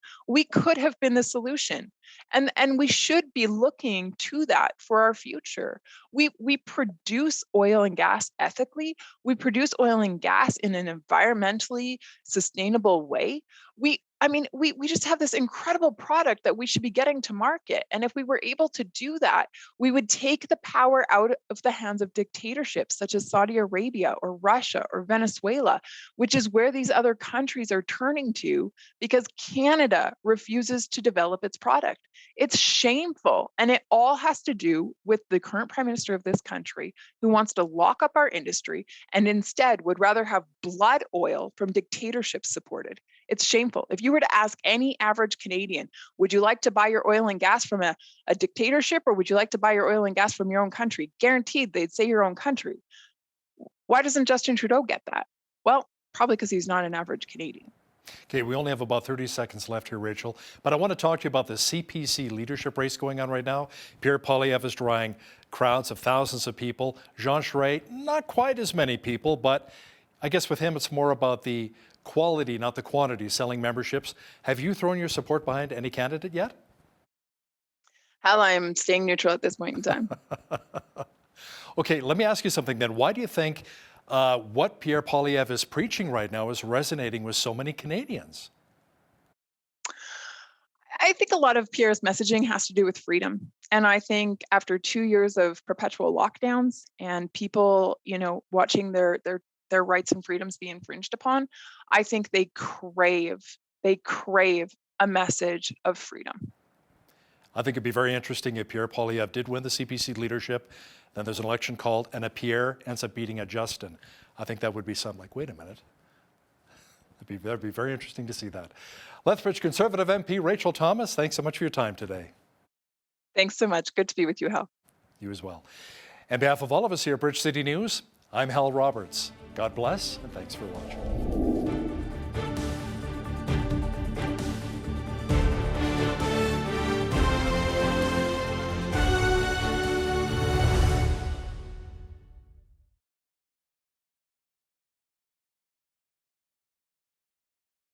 been the solution. And we should be looking to that for our future. We produce oil and gas ethically. We produce oil and gas in an environmentally sustainable way. I mean, we just have this incredible product that we should be getting to market. And if we were able to do that, we would take the power out of the hands of dictatorships such as Saudi Arabia or Russia or Venezuela, which is where these other countries are turning to because Canada refuses to develop its product. It's shameful. And it all has to do with the current prime minister of this country who wants to lock up our industry and instead would rather have blood oil from dictatorships supported. It's shameful. If you were to ask any average Canadian, would you like to buy your oil and gas from a dictatorship or would you like to buy your oil and gas from your own country? Guaranteed they'd say your own country. Why doesn't Justin Trudeau get that? Well, probably because he's not an average Canadian. Okay, we only have about 30 seconds left here, Rachel, but I want to talk to you about the CPC leadership race going on right now. Pierre Poilievre is drawing crowds of thousands of people. Jean Charest, not quite as many people, but I guess with him it's more about the quality, not the quantity, selling memberships. Have you thrown your support behind any candidate yet? Hell, I'm staying neutral at this point in time. Okay, let me ask you something then. Why do you think what Pierre Poilievre is preaching right now is resonating with so many Canadians? I think a lot of Pierre's messaging has to do with freedom. And I think after 2 years of perpetual lockdowns and people, watching their rights and freedoms be infringed upon, I think they crave a message of freedom. I think it'd be very interesting if Pierre Poilievre did win the CPC leadership, then there's an election called, and a Pierre ends up beating a Justin. I think that would be something like, wait a minute. That'd be very interesting to see that. Lethbridge Conservative MP Rachel Thomas, thanks so much for your time today. Thanks so much. Good to be with you, Hal. You as well. On behalf of all of us here at Bridge City News, I'm Hal Roberts. God bless, and thanks for watching.